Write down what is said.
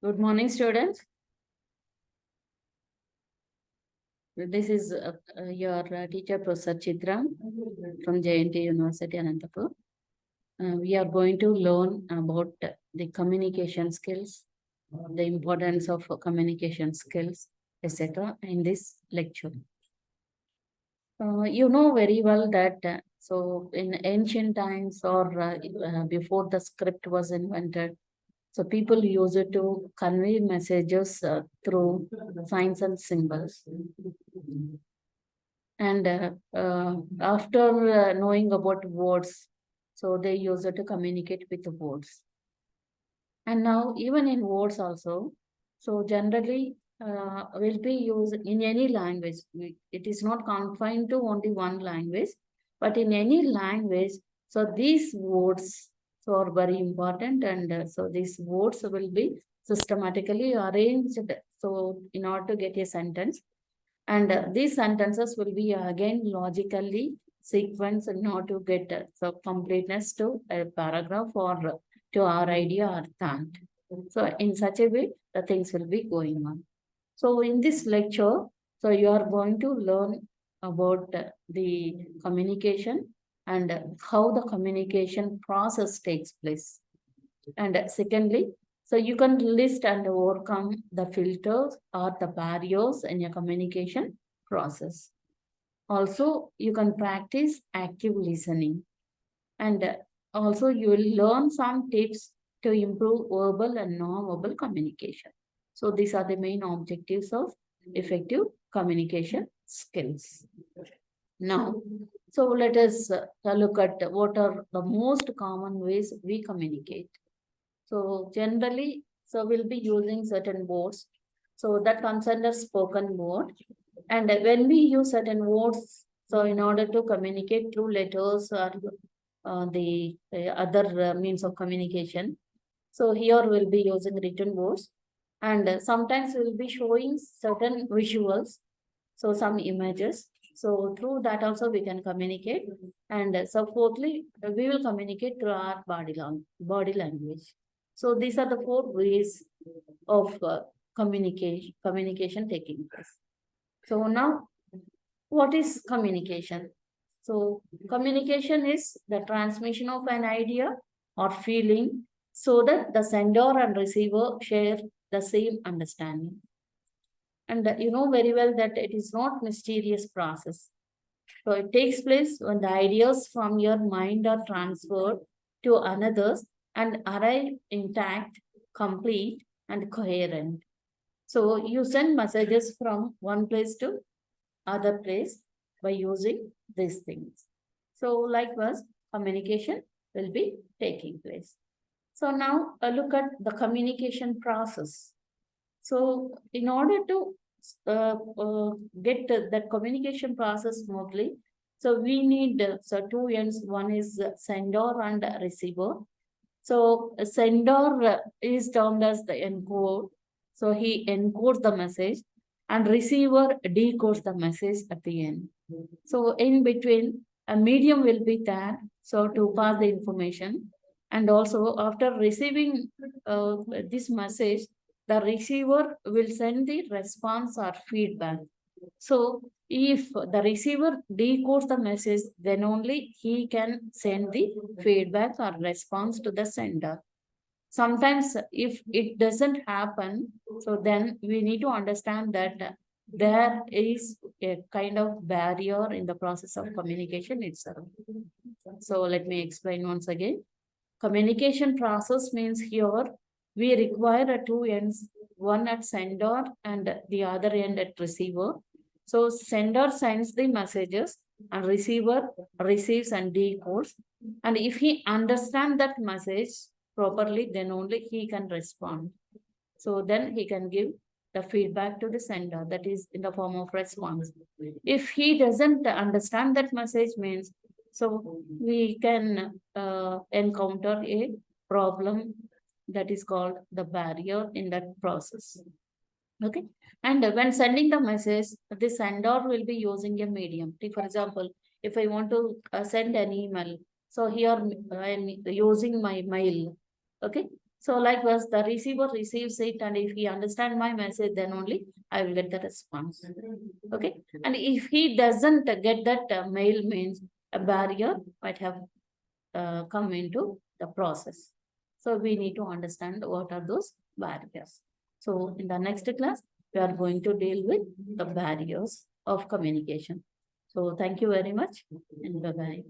Good morning, students. This is your teacher, Professor Chitra from JNT University, Anantapur. We are going to learn about the communication skills, the importance of communication skills, etc. in this lecture. You know very well that so in ancient times or before the script was invented, so people use it to convey messages through signs and symbols. And after knowing about words, so they use it to communicate with the words. And now even in words also, so generally will be used in any language. It is not confined to only one language, but in any language. So these words so are very important, and so these words will be systematically arranged. So in order to get a sentence, and these sentences will be again logically sequenced in order to get so completeness to a paragraph or to our idea or thought. So in such a way, the things will be going on. So in this lecture, so you are going to learn about the communication and how the communication process takes place. And secondly, so you can list and overcome the filters or the barriers in your communication process. Also, you can practice active listening. And also you will learn some tips to improve verbal and non-verbal communication. So these are the main objectives of effective communication skills. Now, so let us look at what are the most common ways we communicate. So generally, so we'll be using certain words. So that concerns a spoken word. And when we use certain words, so in order to communicate through letters or the other means of communication, so here we'll be using written words. And sometimes we'll be showing certain visuals, so some images. So through that also we can communicate. And so fourthly, we will communicate through our body language. So these are the four ways of communication taking place. So now, what is communication? So communication is the transmission of an idea or feeling so that the sender and receiver share the same understanding. And you know very well that it is not mysterious process. So it takes place when the ideas from your mind are transferred to another's and arrive intact, complete, and coherent. So you send messages from one place to other place by using these things. So likewise, communication will be taking place. So now look at the communication process. So in order to get that communication process smoothly, so we need so two ends. One is sender and receiver. So a sender is termed as the encode. So he encodes the message and receiver decodes the message at the end. So in between, a medium will be there. So to pass the information. And also after receiving this message, the receiver will send the response or feedback. So if the receiver decodes the message, then only he can send the feedback or response to the sender. Sometimes if it doesn't happen, so then we need to understand that there is a kind of barrier in the process of communication itself. So let me explain once again. Communication process means here we require a two ends, one at sender and the other end at receiver. So sender sends the messages and receiver receives and decodes. And if he understands that message properly, then only he can respond. So then he can give the feedback to the sender, that is in the form of response. If he doesn't understand that message means, so we can encounter a problem that is called the barrier in that process. Okay. And when sending the message, the sender will be using a medium. For example, if I want to send an email, so here I am using my mail. Okay. So likewise, the receiver receives it, and if he understand my message, then only I will get the response. Okay. And if he doesn't get that mail, means a barrier might have come into the process. So we need to understand what are those barriers. So in the next class, we are going to deal with the barriers of communication. So thank you very much and bye-bye.